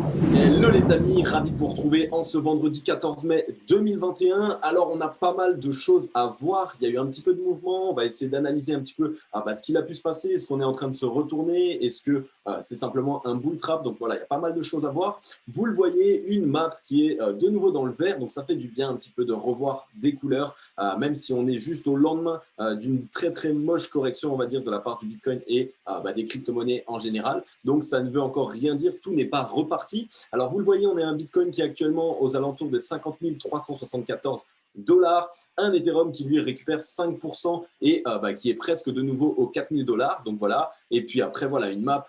Hello les amis, ravi de vous retrouver en ce vendredi 14 mai 2021. Alors on a pas mal de choses à voir, il y a eu un petit peu de mouvement, on va essayer d'analyser un petit peu ce qu'il a pu se passer, est-ce qu'on est en train de se retourner, est-ce que c'est simplement un bull trap, donc voilà, il y a pas mal de choses à voir. Vous le voyez, une map qui est de nouveau dans le vert, donc ça fait du bien un petit peu de revoir des couleurs, même si on est juste au lendemain d'une très très moche correction, on va dire, de la part du Bitcoin et des crypto-monnaies en général. Donc ça ne veut encore rien dire, tout n'est pas reparti. Alors, vous le voyez, on est un Bitcoin qui est actuellement aux alentours des 50 374 dollars, un Ethereum qui lui récupère 5% et qui est presque de nouveau aux 4000 dollars. Donc voilà. Et puis après, voilà, une map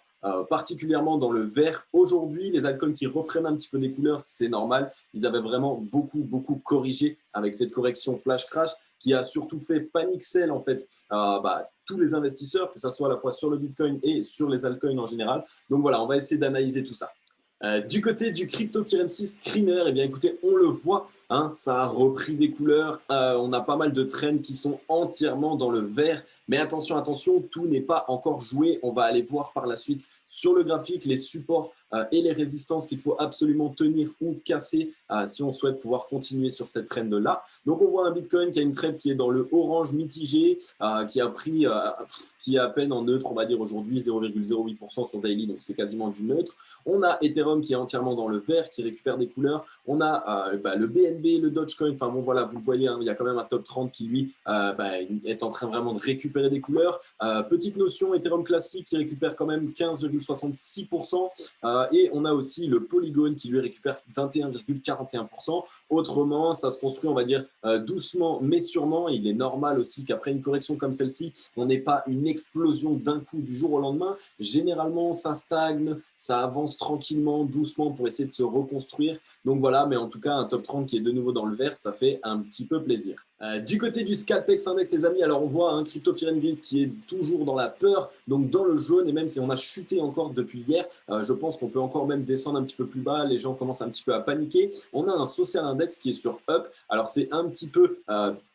particulièrement dans le vert. Aujourd'hui, les altcoins qui reprennent un petit peu des couleurs, c'est normal. Ils avaient vraiment beaucoup corrigé avec cette correction flash crash qui a surtout fait panic sell en fait tous les investisseurs, que ce soit à la fois sur le Bitcoin et sur les altcoins en général. Donc voilà, on va essayer d'analyser tout ça. Du côté du cryptocurrency screener, eh bien écoutez, on le voit, hein, ça a repris des couleurs. On a pas mal de trends qui sont entièrement dans le vert. Mais attention, tout n'est pas encore joué. On va aller voir par la suite sur le graphique les supports et les résistances qu'il faut absolument tenir ou casser si on souhaite pouvoir continuer sur cette trend-là. Donc on voit un Bitcoin qui a une trend qui est dans le orange mitigé, qui a pris, qui est à peine en neutre, on va dire aujourd'hui 0,08% sur daily, donc c'est quasiment du neutre. On a Ethereum qui est entièrement dans le vert, qui récupère des couleurs. On a le BNB, le Dogecoin. Enfin bon, voilà, vous le voyez, hein, il y a quand même un top 30 qui, lui, est en train vraiment de récupérer des couleurs. Petite notion, Ethereum classique qui récupère quand même 15,66%. Et on a aussi le Polygon qui, lui, récupère 21,41%. Autrement, ça se construit, on va dire, doucement mais sûrement. Il est normal aussi qu'après une correction comme celle-ci, on n'ait pas une explosion d'un coup du jour au lendemain. Généralement, ça stagne, ça avance tranquillement, doucement pour essayer de se reconstruire. Donc voilà, mais en tout cas, un top 30 qui est de nouveau dans le vert, ça fait un petit peu plaisir. Du côté du Scalpex Index, les amis, alors on voit un Crypto Fear and Greed qui est toujours dans la peur, donc dans le jaune, et même si on a chuté encore depuis hier, je pense qu'on peut encore même descendre un petit peu plus bas, les gens commencent un petit peu à paniquer. On a un Social Index qui est sur Up, alors c'est un petit peu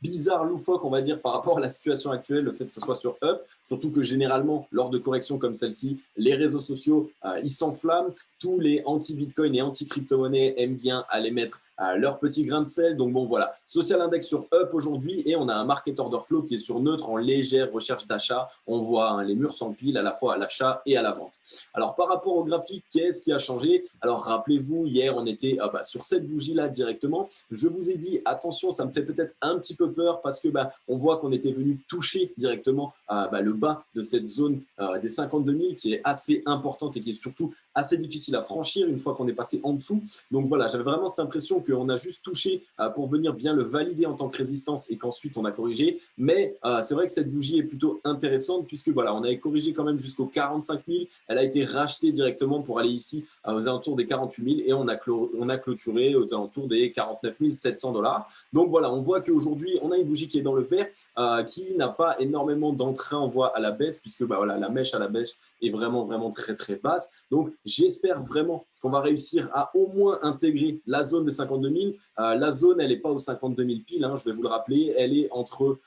bizarre, loufoque, on va dire, par rapport à la situation actuelle, le fait que ce soit sur Up, surtout que généralement, lors de corrections comme celle-ci, les réseaux sociaux, ils s'enflamment, tous les anti-Bitcoin et anti-crypto-monnaies aiment bien aller mettre leur petit grain de sel. Donc bon, voilà, Social Index sur Up aujourd'hui et on a un Market Order Flow qui est sur neutre en légère recherche d'achat. On voit les murs s'empilent à la fois à l'achat et à la vente. Alors par rapport au graphique, qu'est-ce qui a changé? Alors rappelez-vous, hier on était sur cette bougie-là directement. Je vous ai dit, attention, ça me fait peut-être un petit peu peur parce que on voit qu'on était venu toucher directement le bas de cette zone des 52 000 qui est assez importante et qui est surtout assez difficile à franchir une fois qu'on est passé en dessous. Donc voilà, j'avais vraiment cette impression qu'on a juste touché pour venir bien le valider en tant que résistance et qu'ensuite on a corrigé. Mais c'est vrai que cette bougie est plutôt intéressante puisque voilà, on avait corrigé quand même jusqu'aux 45 000. Elle a été rachetée directement pour aller ici aux alentours des 48 000 et on a clôturé aux alentours des 49 700 dollars. Donc voilà, on voit qu'aujourd'hui, on a une bougie qui est dans le vert, qui n'a pas énormément d'entrain, on voit à la baisse puisque voilà, la mèche à la baisse est vraiment très basse. Donc j'espère vraiment qu'on va réussir à au moins intégrer la zone des 52 000. La zone, elle n'est pas aux 52 000 piles, hein, je vais vous le rappeler, elle est entre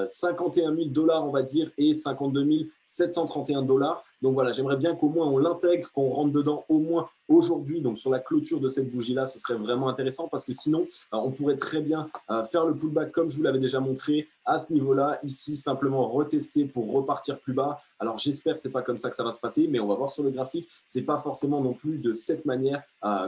51 000 dollars, on va dire, et 52 731 dollars. Donc voilà, j'aimerais bien qu'au moins on l'intègre, qu'on rentre dedans au moins aujourd'hui. Donc sur la clôture de cette bougie-là, ce serait vraiment intéressant parce que sinon, on pourrait très bien faire le pullback comme je vous l'avais déjà montré à ce niveau-là, ici, simplement retester pour repartir plus bas. Alors j'espère que ce n'est pas comme ça que ça va se passer, mais on va voir sur le graphique, ce n'est pas forcément non plus de cette manière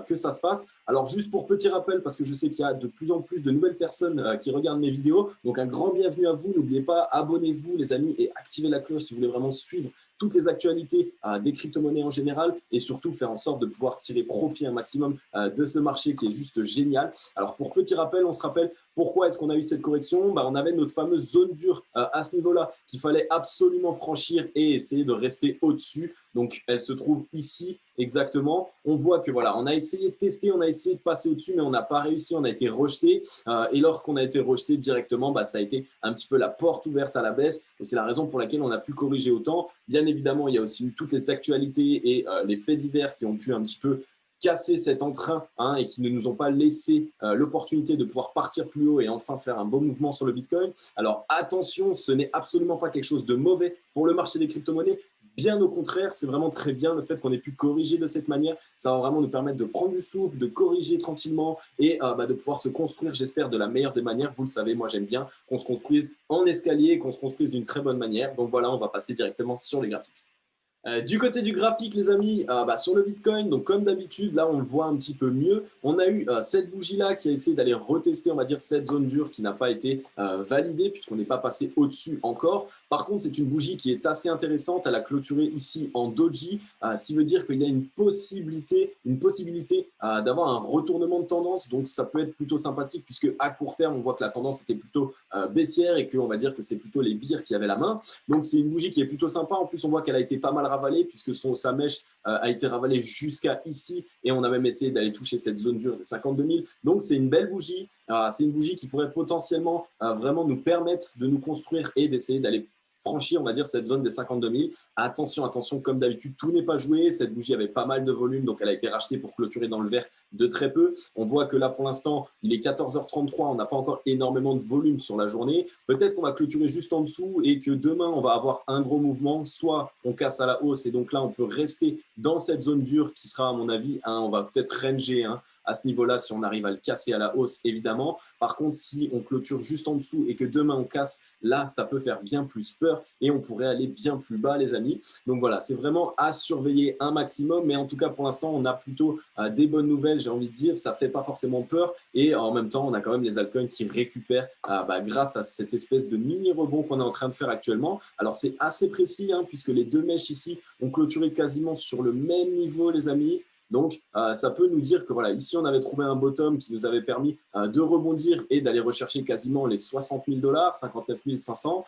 que ça se passe. Alors juste pour petit rappel, parce que je sais qu'il y a de plus en plus de nouvelles personnes qui regardent mes vidéos, donc un grand bienvenue à vous. N'oubliez pas, abonnez-vous les amis et activez la cloche si vous voulez vraiment suivre toutes les actualités des crypto-monnaies en général et surtout faire en sorte de pouvoir tirer profit un maximum de ce marché qui est juste génial. Alors pour petit rappel, on se rappelle pourquoi est-ce qu'on a eu cette correction? On avait notre fameuse zone dure à ce niveau-là qu'il fallait absolument franchir et essayer de rester au-dessus. Donc elle se trouve ici exactement. On voit que voilà, on a essayé de tester, on a essayé de passer au-dessus, mais on n'a pas réussi, on a été rejeté. Et lorsqu'on a été rejeté directement, ça a été un petit peu la porte ouverte à la baisse. Et c'est la raison pour laquelle on a pu corriger autant. Bien évidemment, il y a aussi eu toutes les actualités et les faits divers qui ont pu un petit peu casser cet entrain et qui ne nous ont pas laissé l'opportunité de pouvoir partir plus haut et enfin faire un beau mouvement sur le Bitcoin. Alors attention, ce n'est absolument pas quelque chose de mauvais pour le marché des crypto-monnaies. Bien au contraire, c'est vraiment très bien le fait qu'on ait pu corriger de cette manière. Ça va vraiment nous permettre de prendre du souffle, de corriger tranquillement et de pouvoir se construire, j'espère, de la meilleure des manières. Vous le savez, moi j'aime bien qu'on se construise en escalier, qu'on se construise d'une très bonne manière. Donc voilà, on va passer directement sur les graphiques. Du côté du graphique, les amis, sur le Bitcoin, donc comme d'habitude, là, on le voit un petit peu mieux. On a eu cette bougie-là qui a essayé d'aller retester, on va dire, cette zone dure qui n'a pas été validée puisqu'on n'est pas passé au-dessus encore. Par contre, c'est une bougie qui est assez intéressante. Elle a clôturé ici en doji, ce qui veut dire qu'il y a une possibilité d'avoir un retournement de tendance. Donc, ça peut être plutôt sympathique puisque à court terme, on voit que la tendance était plutôt baissière et qu'on va dire que c'est plutôt les birs qui avaient la main. Donc, c'est une bougie qui est plutôt sympa. En plus, on voit qu'elle a été pas mal ravalée puisque sa mèche a été ravalée jusqu'à ici et on a même essayé d'aller toucher cette zone dure des 52 000. Donc, c'est une belle bougie. C'est une bougie qui pourrait potentiellement vraiment nous permettre de nous construire et d'essayer d'aller franchir, on va dire, cette zone des 52 000. Attention, attention, comme d'habitude, tout n'est pas joué. Cette bougie avait pas mal de volume, donc elle a été rachetée pour clôturer dans le vert de très peu. On voit que là, pour l'instant, il est 14h33. On n'a pas encore énormément de volume sur la journée. Peut-être qu'on va clôturer juste en dessous et que demain, on va avoir un gros mouvement. Soit on casse à la hausse et donc là, on peut rester dans cette zone dure qui sera, à mon avis, on va peut-être ranger à ce niveau-là si on arrive à le casser à la hausse, évidemment. Par contre, si on clôture juste en dessous et que demain on casse, là, ça peut faire bien plus peur et on pourrait aller bien plus bas, les amis. Donc voilà, c'est vraiment à surveiller un maximum. Mais en tout cas, pour l'instant, on a plutôt des bonnes nouvelles, j'ai envie de dire. Ça ne fait pas forcément peur. Et en même temps, on a quand même les altcoins qui récupèrent grâce à cette espèce de mini rebond qu'on est en train de faire actuellement. Alors, c'est assez précis puisque les deux mèches ici ont clôturé quasiment sur le même niveau, les amis. Donc, ça peut nous dire que voilà, ici, on avait trouvé un bottom qui nous avait permis de rebondir et d'aller rechercher quasiment les 60 000 $, 59 500.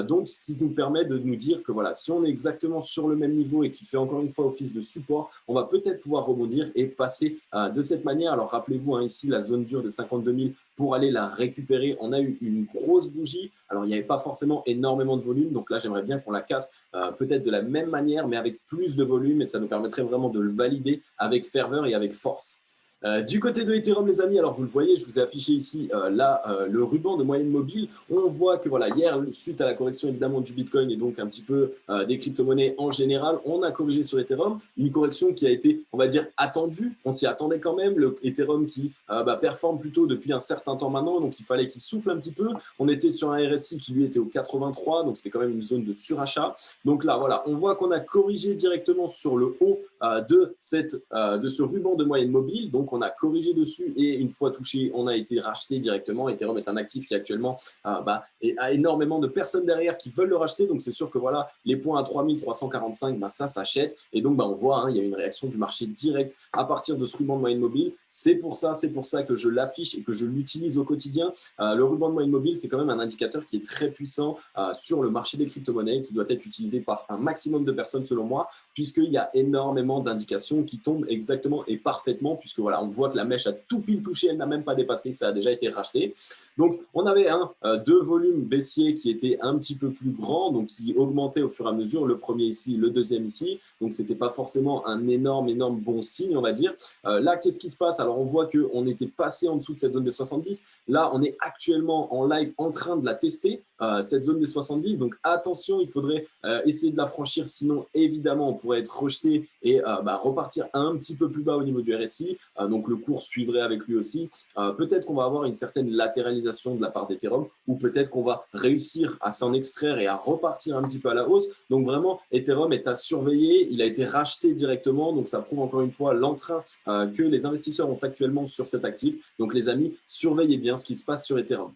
Donc, ce qui nous permet de nous dire que voilà, si on est exactement sur le même niveau et qu'il fait encore une fois office de support, on va peut-être pouvoir rebondir et passer de cette manière. Alors, rappelez-vous, ici, la zone dure des 52 000 pour aller la récupérer. On a eu une grosse bougie. Alors, il n'y avait pas forcément énormément de volume. Donc là, j'aimerais bien qu'on la casse peut-être de la même manière, mais avec plus de volume. Et ça nous permettrait vraiment de le valider avec ferveur et avec force. Du côté de Ethereum, les amis, alors vous le voyez, je vous ai affiché ici le ruban de moyenne mobile. On voit que voilà, hier, suite à la correction évidemment du Bitcoin et donc un petit peu des crypto-monnaies en général, on a corrigé sur Ethereum. Une correction qui a été, on va dire, attendue. On s'y attendait quand même. Le Ethereum qui performe plutôt depuis un certain temps maintenant, donc il fallait qu'il souffle un petit peu. On était sur un RSI qui lui était au 83, donc c'était quand même une zone de surachat. Donc là, voilà, on voit qu'on a corrigé directement sur le haut de ce ruban de moyenne mobile. Donc, on a corrigé dessus et une fois touché, on a été racheté directement. Ethereum est un actif qui actuellement a énormément de personnes derrière qui veulent le racheter. Donc, c'est sûr que voilà, les points à 3345, ça s'achète. Et donc, on voit, il y a une réaction du marché direct à partir de ce ruban de moyenne mobile. C'est pour ça que je l'affiche et que je l'utilise au quotidien. Le ruban de moyenne mobile, c'est quand même un indicateur qui est très puissant sur le marché des crypto-monnaies, qui doit être utilisé par un maximum de personnes selon moi, puisqu'il y a énormément d'indications qui tombent exactement et parfaitement, puisque voilà, on voit que la mèche a tout pile touché, elle n'a même pas dépassé, que ça a déjà été racheté. Donc, on avait deux volumes baissiers qui étaient un petit peu plus grands, donc qui augmentaient au fur et à mesure, le premier ici, le deuxième ici. Donc, ce n'était pas forcément un énorme bon signe, on va dire. Là, qu'est-ce qui se passe? Alors, on voit qu'on était passé en dessous de cette zone des 70. Là, on est actuellement en live en train de la tester, cette zone des 70. Donc, attention, il faudrait essayer de la franchir. Sinon, évidemment, on pourrait être rejeté et repartir un petit peu plus bas au niveau du RSI. Donc, le cours suivrait avec lui aussi. Peut-être qu'on va avoir une certaine latéralisation de la part d'Ethereum ou peut-être qu'on va réussir à s'en extraire et à repartir un petit peu à la hausse. Donc, vraiment, Ethereum est à surveiller. Il a été racheté directement. Donc, ça prouve encore une fois l'entrain que les investisseurs ont actuellement sur cet actif. Donc, les amis, surveillez bien ce qui se passe sur Ethereum.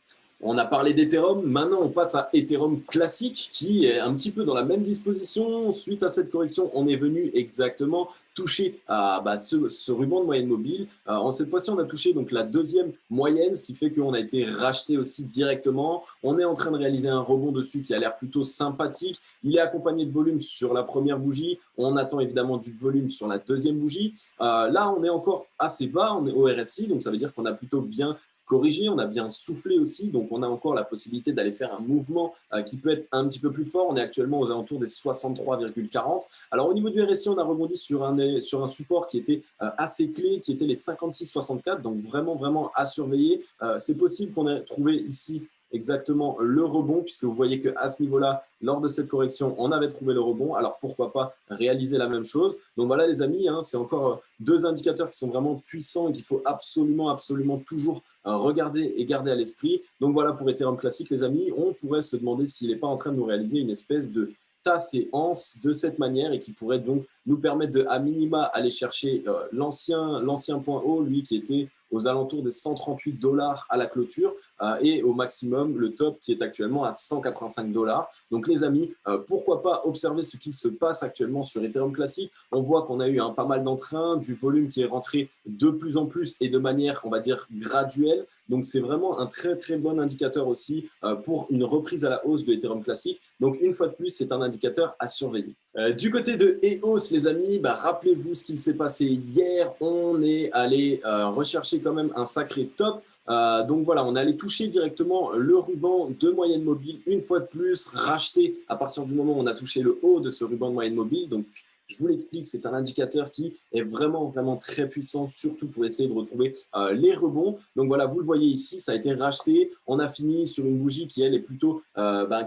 On a parlé d'Ethereum, maintenant on passe à Ethereum classique qui est un petit peu dans la même disposition. Suite à cette correction, on est venu exactement toucher ce ruban de moyenne mobile. Cette fois-ci, on a touché donc la deuxième moyenne, ce qui fait qu'on a été racheté aussi directement. On est en train de réaliser un rebond dessus qui a l'air plutôt sympathique. Il est accompagné de volume sur la première bougie. On attend évidemment du volume sur la deuxième bougie. Là, on est encore assez bas, on est au RSI, donc ça veut dire qu'on a plutôt bien corrigé, on a bien soufflé aussi, donc on a encore la possibilité d'aller faire un mouvement qui peut être un petit peu plus fort. On est actuellement aux alentours des 63,40. Alors au niveau du RSI, on a rebondi sur un support qui était assez clé, qui était les 56,64, donc vraiment à surveiller. C'est possible qu'on ait trouvé ici exactement le rebond, puisque vous voyez qu'à ce niveau-là, lors de cette correction, on avait trouvé le rebond. Alors pourquoi pas réaliser la même chose? Donc voilà les amis, hein, c'est encore deux indicateurs qui sont vraiment puissants et qu'il faut absolument, absolument toujours regarder et garder à l'esprit. Donc voilà, pour Ethereum classique, les amis, on pourrait se demander s'il n'est pas en train de nous réaliser une espèce de tasse et anse de cette manière et qui pourrait donc nous permettre de, à minima, aller chercher l'ancien point haut, lui qui était aux alentours des 138 dollars à la clôture et au maximum le top qui est actuellement à 185 dollars. Donc les amis, pourquoi pas observer ce qui se passe actuellement sur Ethereum classique. On voit qu'on a eu pas mal d'entrain, du volume qui est rentré de plus en plus et de manière, on va dire, graduelle. Donc c'est vraiment un très très bon indicateur aussi pour une reprise à la hausse de Ethereum classique. Donc une fois de plus, c'est un indicateur à surveiller. Du côté de EOS, les amis, rappelez-vous ce qu'il s'est passé hier. On est allé rechercher quand même un sacré top. Donc voilà, on allait toucher directement le ruban de moyenne mobile une fois de plus, racheter à partir du moment où on a touché le haut de ce ruban de moyenne mobile. Donc je vous l'explique, c'est un indicateur qui est vraiment, vraiment très puissant, surtout pour essayer de retrouver les rebonds. Donc voilà, vous le voyez ici, ça a été racheté. On a fini sur une bougie qui, elle, est plutôt,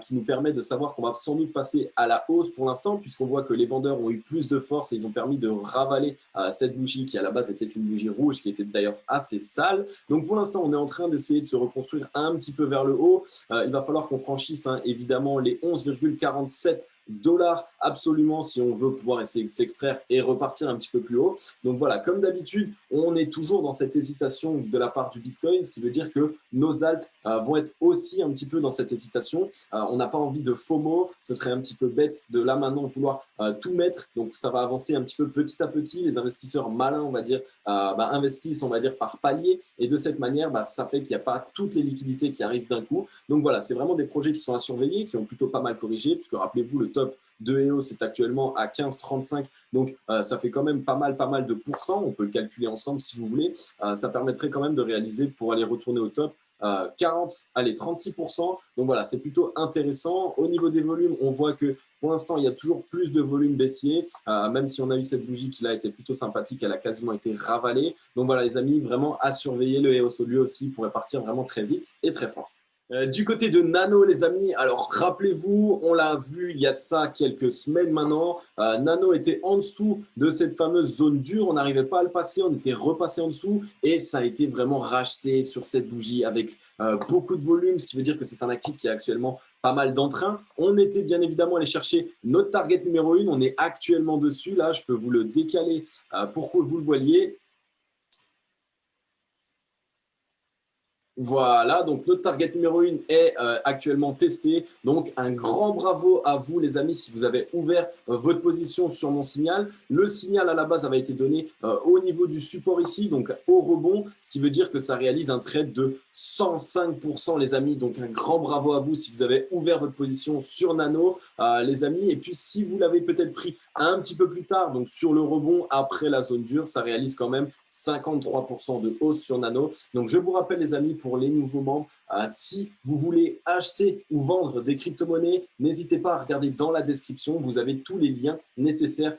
qui nous permet de savoir qu'on va sans doute passer à la hausse pour l'instant, puisqu'on voit que les vendeurs ont eu plus de force et ils ont permis de ravaler cette bougie qui, à la base, était une bougie rouge, qui était d'ailleurs assez sale. Donc pour l'instant, on est en train d'essayer de se reconstruire un petit peu vers le haut. Il va falloir qu'on franchisse évidemment les 11,47 dollars absolument si on veut pouvoir essayer de s'extraire et repartir un petit peu plus haut. Donc voilà, comme d'habitude, on est toujours dans cette hésitation de la part du Bitcoin, ce qui veut dire que nos alts vont être aussi un petit peu dans cette hésitation. On n'a pas envie de FOMO, ce serait un petit peu bête de là maintenant vouloir tout mettre. Donc ça va avancer un petit peu petit à petit. Les investisseurs malins, on va dire, investissent, on va dire, par palier. Et de cette manière, ça fait qu'il n'y a pas toutes les liquidités qui arrivent d'un coup. Donc voilà, c'est vraiment des projets qui sont à surveiller, qui ont plutôt pas mal corrigé, puisque rappelez-vous, le top de EOS est actuellement à 15,35. Donc, ça fait quand même pas mal de pourcents. On peut le calculer ensemble si vous voulez. Ça permettrait quand même de réaliser pour aller retourner au top 36%. Donc voilà, c'est plutôt intéressant. Au niveau des volumes, on voit que pour l'instant, il y a toujours plus de volume baissier, même si on a eu cette bougie qui là était plutôt sympathique, elle a quasiment été ravalée. Donc voilà, les amis, vraiment à surveiller. Le EOS lui aussi pourrait partir vraiment très vite et très fort. Du côté de Nano, les amis, alors rappelez-vous, on l'a vu il y a de ça quelques semaines maintenant, Nano était en dessous de cette fameuse zone dure, on n'arrivait pas à le passer, on était repassé en dessous et ça a été vraiment racheté sur cette bougie avec beaucoup de volume, ce qui veut dire que c'est un actif qui a actuellement pas mal d'entrain. On était bien évidemment allé chercher notre target numéro 1, on est actuellement dessus, là je peux vous le décaler pour que vous le voyez. Voilà, donc notre target numéro 1 est actuellement testé. Donc, un grand bravo à vous, les amis, si vous avez ouvert votre position sur mon signal. Le signal, à la base, avait été donné au niveau du support ici, donc au rebond, ce qui veut dire que ça réalise un trade de 105%, les amis. Donc, un grand bravo à vous si vous avez ouvert votre position sur Nano, les amis. Et puis, si vous l'avez peut-être pris un petit peu plus tard, donc sur le rebond, après la zone dure, ça réalise quand même 53% de hausse sur Nano. Donc, je vous rappelle, les amis, pour les nouveaux membres, si vous voulez acheter ou vendre des crypto-monnaies, n'hésitez pas à regarder dans la description. Vous avez tous les liens nécessaires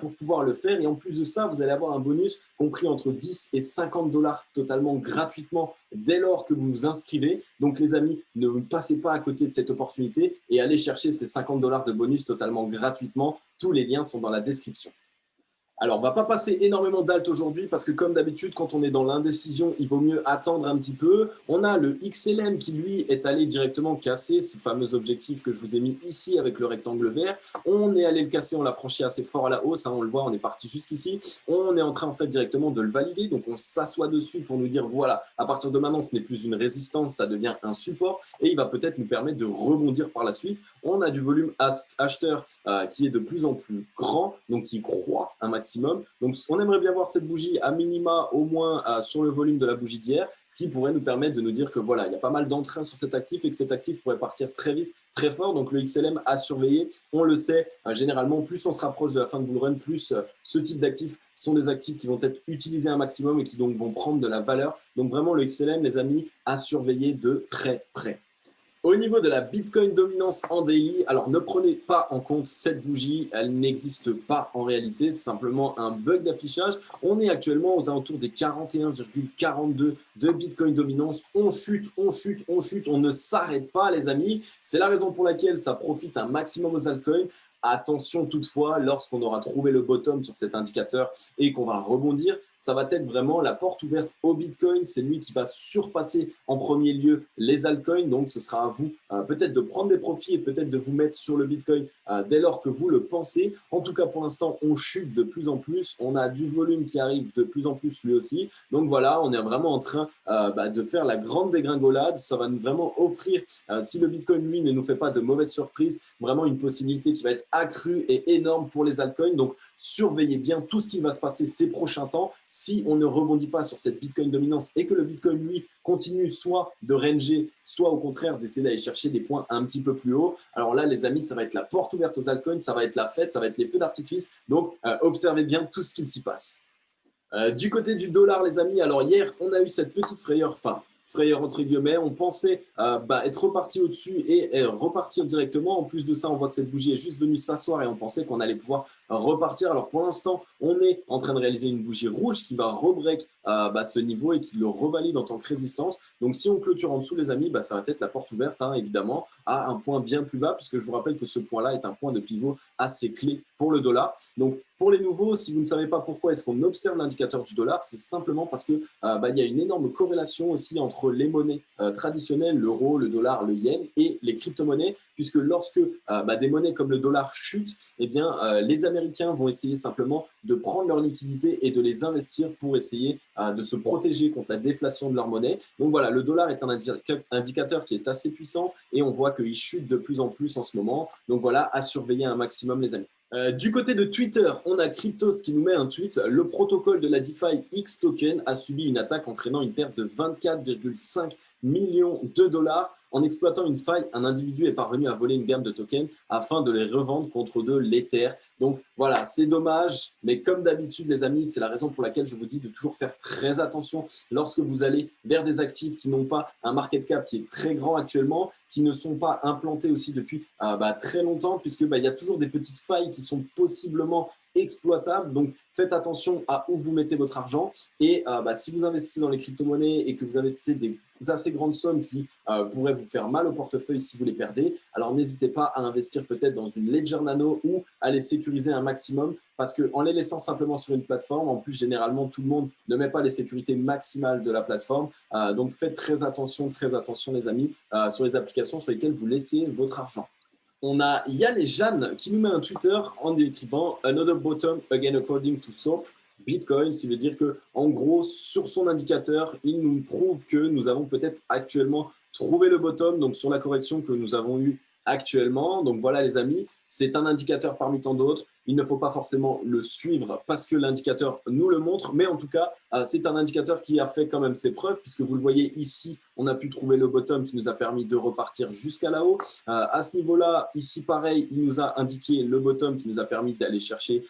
pour pouvoir le faire. Et en plus de ça, vous allez avoir un bonus compris entre 10 et 50 dollars totalement gratuitement dès lors que vous vous inscrivez. Donc, les amis, ne vous passez pas à côté de cette opportunité et allez chercher ces 50 dollars de bonus totalement gratuitement. Tous les liens sont dans la description. Alors, on ne va pas passer énormément d'alt aujourd'hui parce que comme d'habitude, quand on est dans l'indécision, il vaut mieux attendre un petit peu. On a le XLM qui, lui, est allé directement casser ces fameux objectifs que je vous ai mis ici avec le rectangle vert. On est allé le casser, on l'a franchi assez fort à la hausse, on le voit, on est parti jusqu'ici. On est en train, en fait, directement de le valider. Donc, on s'assoit dessus pour nous dire, voilà, à partir de maintenant, ce n'est plus une résistance, ça devient un support et il va peut-être nous permettre de rebondir par la suite. On a du volume acheteur qui est de plus en plus grand, donc qui croît un maximum. Donc, on aimerait bien voir cette bougie à minima au moins sur le volume de la bougie d'hier, ce qui pourrait nous permettre de nous dire que voilà, il y a pas mal d'entrain sur cet actif et que cet actif pourrait partir très vite, très fort. Donc, le XLM à surveiller, on le sait, généralement, plus on se rapproche de la fin de bull run, plus ce type d'actifs sont des actifs qui vont être utilisés un maximum et qui donc vont prendre de la valeur. Donc, vraiment, le XLM, les amis, à surveiller de très près. Au niveau de la Bitcoin dominance en daily, alors ne prenez pas en compte cette bougie, elle n'existe pas en réalité, c'est simplement un bug d'affichage. On est actuellement aux alentours des 41,42 de Bitcoin dominance. On chute, on chute, on chute, on ne s'arrête pas les amis. C'est la raison pour laquelle ça profite un maximum aux altcoins. Attention toutefois, lorsqu'on aura trouvé le bottom sur cet indicateur et qu'on va rebondir, ça va être vraiment la porte ouverte au Bitcoin. C'est lui qui va surpasser en premier lieu les altcoins. Donc, ce sera à vous peut-être de prendre des profits et peut-être de vous mettre sur le Bitcoin dès lors que vous le pensez. En tout cas, pour l'instant, on chute de plus en plus. On a du volume qui arrive de plus en plus lui aussi. Donc, voilà, on est vraiment en train de faire la grande dégringolade. Ça va nous vraiment offrir, si le Bitcoin, lui, ne nous fait pas de mauvaises surprises, vraiment une possibilité qui va être accrue et énorme pour les altcoins. Donc, surveillez bien tout ce qui va se passer ces prochains temps. Si on ne rebondit pas sur cette Bitcoin dominance et que le Bitcoin, lui, continue soit de ranger, soit au contraire d'essayer d'aller chercher des points un petit peu plus haut, alors là, les amis, ça va être la porte ouverte aux altcoins, ça va être la fête, ça va être les feux d'artifice. Donc, observez bien tout ce qu'il s'y passe. Du côté du dollar, les amis, alors hier, on a eu cette petite frayeur, enfin, frayeur entre guillemets, on pensait être reparti au-dessus et repartir directement. En plus de ça, on voit que cette bougie est juste venue s'asseoir et on pensait qu'on allait pouvoir repartir. Alors pour l'instant, on est en train de réaliser une bougie rouge qui va rebreak ce niveau et qui le revalide en tant que résistance. Donc si on clôture en dessous, les amis, ça va être la porte ouverte, hein, évidemment, à un point bien plus bas, puisque je vous rappelle que ce point-là est un point de pivot assez clé pour le dollar. Donc pour les nouveaux, si vous ne savez pas pourquoi est-ce qu'on observe l'indicateur du dollar, c'est simplement parce que il y a une énorme corrélation aussi entre les monnaies traditionnelles, l'euro, le dollar, le yen et les crypto-monnaies, puisque lorsque des monnaies comme le dollar chutent, eh bien, les Américains vont essayer simplement de prendre leurs liquidités et de les investir pour essayer de se protéger contre la déflation de leur monnaie. Donc voilà, le dollar est un indicateur qui est assez puissant et on voit qu'il chute de plus en plus en ce moment. Donc voilà, à surveiller un maximum les amis. Du côté de Twitter, on a Cryptos qui nous met un tweet. Le protocole de la DeFi X Token a subi une attaque entraînant une perte de 24,5 millions de dollars. En exploitant une faille, un individu est parvenu à voler une gamme de tokens afin de les revendre contre de l'Ether. Donc voilà, c'est dommage, mais comme d'habitude les amis, c'est la raison pour laquelle je vous dis de toujours faire très attention lorsque vous allez vers des actifs qui n'ont pas un market cap qui est très grand actuellement, qui ne sont pas implantés aussi depuis très longtemps, puisque il y a toujours des petites failles qui sont possiblement exploitables. Donc faites attention à où vous mettez votre argent. Et si vous investissez dans les crypto-monnaies et que vous investissez des assez grandes sommes qui pourraient vous faire mal au portefeuille si vous les perdez, alors n'hésitez pas à investir peut-être dans une Ledger Nano ou à les sécuriser un maximum, parce qu'en les laissant simplement sur une plateforme, en plus généralement tout le monde ne met pas les sécurités maximales de la plateforme, donc faites très attention les amis sur les applications sur lesquelles vous laissez votre argent. On a Yann et Jeanne qui nous met un Twitter en décrivant Another bottom again according to SOAP Bitcoin, ce qui veut dire que en gros sur son indicateur, il nous prouve que nous avons peut-être actuellement trouvé le bottom, donc sur la correction que nous avons eue actuellement. Donc voilà les amis, c'est un indicateur parmi tant d'autres. Il ne faut pas forcément le suivre parce que l'indicateur nous le montre, mais en tout cas, c'est un indicateur qui a fait quand même ses preuves, puisque vous le voyez ici, on a pu trouver le bottom qui nous a permis de repartir jusqu'à là-haut. À ce niveau-là, ici pareil, il nous a indiqué le bottom qui nous a permis d'aller chercher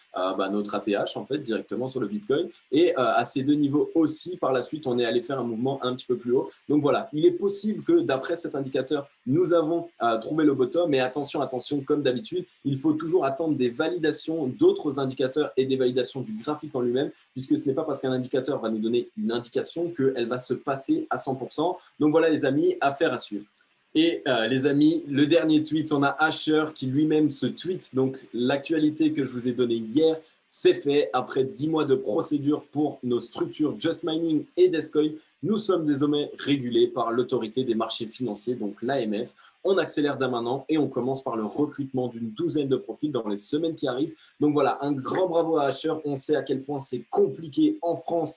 notre ATH en fait directement sur le Bitcoin. Et à ces deux niveaux aussi, par la suite, on est allé faire un mouvement un petit peu plus haut. Donc voilà, il est possible que d'après cet indicateur, nous avons trouvé le bottom, mais attention, comme d'habitude, il faut toujours attendre des validations d'autres indicateurs et des validations du graphique en lui-même, puisque ce n'est pas parce qu'un indicateur va nous donner une indication qu'elle va se passer à 100%. Donc voilà les amis, affaire à suivre. Et les amis, le dernier tweet, on a Asher qui lui-même se tweet. Donc l'actualité que je vous ai donnée hier, c'est fait. Après 10 mois de procédure pour nos structures Just Mining et Descoin, nous sommes désormais régulés par l'autorité des marchés financiers, donc l'AMF. On accélère dès maintenant et on commence par le recrutement d'une douzaine de profils dans les semaines qui arrivent. Donc voilà, un grand bravo à Asher. On sait à quel point c'est compliqué en France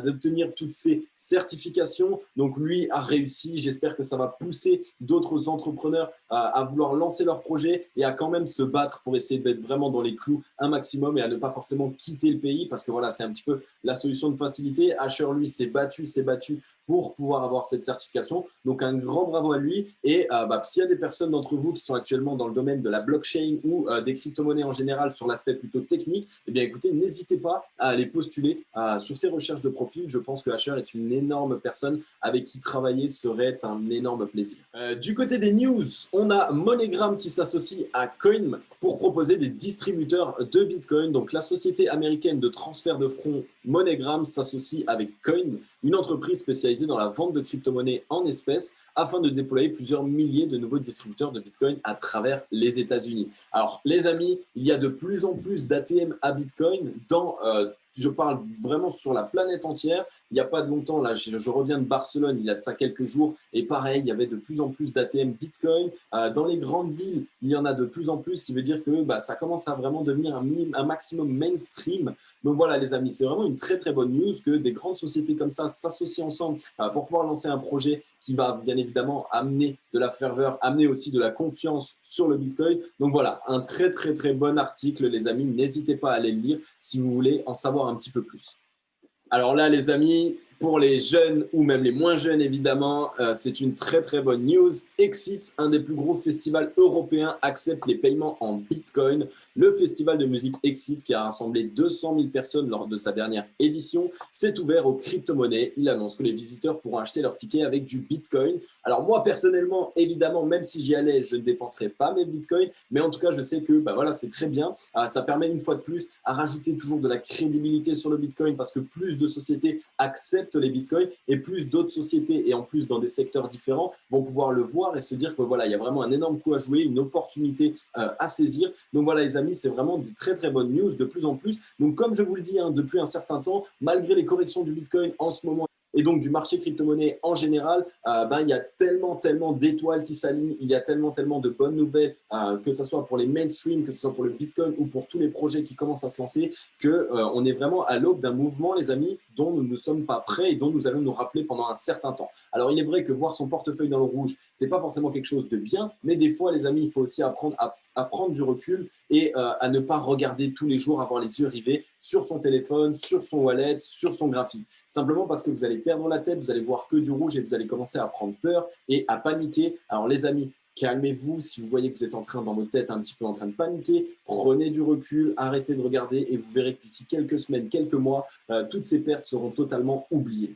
d'obtenir toutes ces certifications. Donc lui a réussi. J'espère que ça va pousser d'autres entrepreneurs à vouloir lancer leur projet et à quand même se battre pour essayer d'être vraiment dans les clous un maximum et à ne pas forcément quitter le pays, parce que voilà, c'est un petit peu la solution de facilité. Asher, lui, s'est battu pour pouvoir avoir cette certification. Donc, un grand bravo à lui. Et s'il y a des personnes d'entre vous qui sont actuellement dans le domaine de la blockchain ou des crypto-monnaies en général sur l'aspect plutôt technique, eh bien, écoutez, n'hésitez pas à aller postuler sur ces recherches de profil. Je pense que Asher est une énorme personne avec qui travailler serait un énorme plaisir. Du côté des news, on a MoneyGram qui s'associe à Coin pour proposer des distributeurs de Bitcoin. Donc, la société américaine de transfert de fonds MoneyGram s'associe avec Coin, une entreprise spécialisée dans la vente de crypto-monnaies en espèces, afin de déployer plusieurs milliers de nouveaux distributeurs de Bitcoin à travers les États-Unis. Alors, les amis, il y a de plus en plus d'ATM à Bitcoin je parle vraiment sur la planète entière. Il n'y a pas de longtemps, là, je reviens de Barcelone, il y a de ça quelques jours, et pareil, il y avait de plus en plus d'ATM Bitcoin. Dans les grandes villes, il y en a de plus en plus, ce qui veut dire que ça commence à vraiment devenir un maximum mainstream. Donc voilà, les amis, c'est vraiment une très très bonne news que des grandes sociétés comme ça s'associent ensemble pour pouvoir lancer un projet qui va bien évidemment amener de la ferveur, amener aussi de la confiance sur le Bitcoin. Donc voilà, un très très très bon article, les amis. N'hésitez pas à aller le lire si vous voulez en savoir un petit peu plus. Alors là, les amis, pour les jeunes ou même les moins jeunes, évidemment, c'est une très très bonne news. Exit, un des plus gros festivals européens, accepte les paiements en Bitcoin. Le festival de musique Exit, qui a rassemblé 200 000 personnes lors de sa dernière édition, s'est ouvert aux crypto-monnaies. Il annonce que les visiteurs pourront acheter leurs tickets avec du Bitcoin. Alors moi, personnellement, évidemment, même si j'y allais, je ne dépenserais pas mes Bitcoins. Mais en tout cas, je sais que voilà, c'est très bien. Ça permet une fois de plus à rajouter toujours de la crédibilité sur le Bitcoin parce que plus de sociétés acceptent les Bitcoins et plus d'autres sociétés, et en plus dans des secteurs différents, vont pouvoir le voir et se dire que voilà, il y a vraiment un énorme coup à jouer, une opportunité à saisir. Donc voilà, les amis, c'est vraiment des très très bonnes news de plus en plus. Donc comme je vous le dis, depuis un certain temps, malgré les corrections du Bitcoin en ce moment et donc du marché crypto-monnaie en général, il y a tellement d'étoiles qui s'alignent, il y a tellement de bonnes nouvelles, que ce soit pour les mainstream, que ce soit pour le Bitcoin ou pour tous les projets qui commencent à se lancer, qu'on est vraiment à l'aube d'un mouvement, les amis, dont nous ne sommes pas prêts et dont nous allons nous rappeler pendant un certain temps. Alors, il est vrai que voir son portefeuille dans le rouge, ce n'est pas forcément quelque chose de bien, mais des fois, les amis, il faut aussi apprendre à prendre du recul et à ne pas regarder tous les jours, avoir les yeux rivés sur son téléphone, sur son wallet, sur son graphique. Simplement parce que vous allez perdre la tête, vous allez voir que du rouge et vous allez commencer à prendre peur et à paniquer. Alors, les amis, calmez-vous. Si vous voyez que vous êtes en train, dans votre tête, un petit peu en train de paniquer, prenez du recul, arrêtez de regarder et vous verrez que d'ici quelques semaines, quelques mois, toutes ces pertes seront totalement oubliées.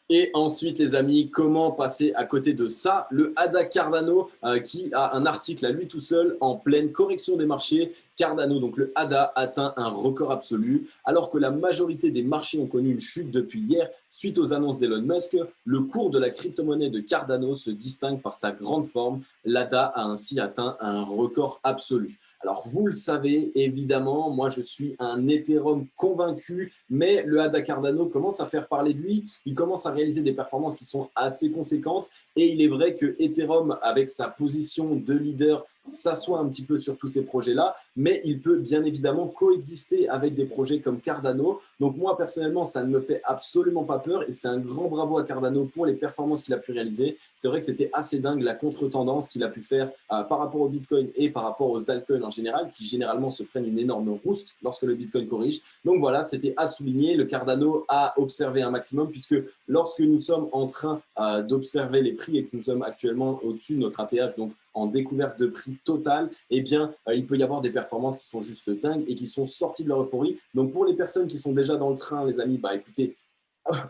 Et ensuite, les amis, comment passer à côté de ça? Le ADA Cardano qui a un article à lui tout seul en pleine correction des marchés. Cardano, donc le ADA, atteint un record absolu. Alors que la majorité des marchés ont connu une chute depuis hier suite aux annonces d'Elon Musk, le cours de la crypto-monnaie de Cardano se distingue par sa grande forme. L'ADA a ainsi atteint un record absolu. Alors, vous le savez, évidemment, moi, je suis un Ethereum convaincu, mais le ADA Cardano commence à faire parler de lui. Il commence à réaliser des performances qui sont assez conséquentes. Et il est vrai que Ethereum, avec sa position de leader, s'assoit un petit peu sur tous ces projets-là, mais il peut bien évidemment coexister avec des projets comme Cardano. Donc moi, personnellement, ça ne me fait absolument pas peur et c'est un grand bravo à Cardano pour les performances qu'il a pu réaliser. C'est vrai que c'était assez dingue la contre-tendance qu'il a pu faire par rapport au Bitcoin et par rapport aux altcoins en général, qui généralement se prennent une énorme rouste lorsque le Bitcoin corrige. Donc voilà, c'était à souligner. Le Cardano a observé un maximum puisque lorsque nous sommes en train d'observer les prix et que nous sommes actuellement au-dessus de notre ATH, donc en découverte de prix totale, eh bien, il peut y avoir des performances qui sont juste dingues et qui sont sorties de leur euphorie. Donc, pour les personnes qui sont déjà dans le train, les amis, écoutez,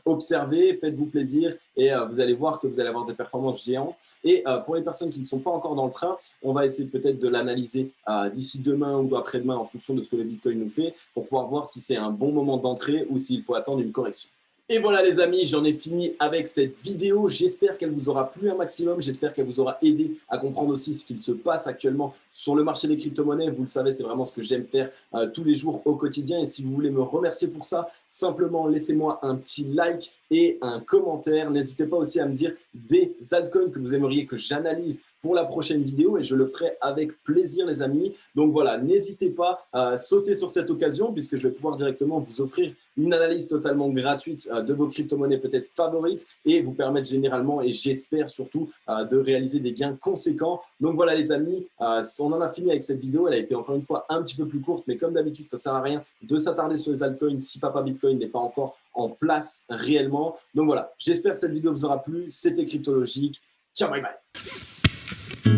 observez, faites-vous plaisir et vous allez voir que vous allez avoir des performances géantes. Et pour les personnes qui ne sont pas encore dans le train, on va essayer peut-être de l'analyser d'ici demain ou après-demain en fonction de ce que le Bitcoin nous fait pour pouvoir voir si c'est un bon moment d'entrée ou s'il faut attendre une correction. Et voilà les amis, j'en ai fini avec cette vidéo. J'espère qu'elle vous aura plu un maximum. J'espère qu'elle vous aura aidé à comprendre aussi ce qu'il se passe actuellement sur le marché des crypto-monnaies. Vous le savez, c'est vraiment ce que j'aime faire tous les jours au quotidien. Et si vous voulez me remercier pour ça, simplement laissez-moi un petit like et un commentaire. N'hésitez pas aussi à me dire des altcoins que vous aimeriez que j'analyse pour la prochaine vidéo et je le ferai avec plaisir les amis. Donc voilà, n'hésitez pas à sauter sur cette occasion puisque je vais pouvoir directement vous offrir une analyse totalement gratuite de vos crypto-monnaies peut-être favorites et vous permettre généralement et j'espère surtout de réaliser des gains conséquents. Donc voilà les amis, en on en a fini avec cette vidéo. Elle a été encore une fois un petit peu plus courte, mais comme d'habitude, ça ne sert à rien de s'attarder sur les altcoins si Papa Bitcoin n'est pas encore en place réellement. Donc voilà, j'espère que cette vidéo vous aura plu. C'était Cryptologique. Ciao, bye bye.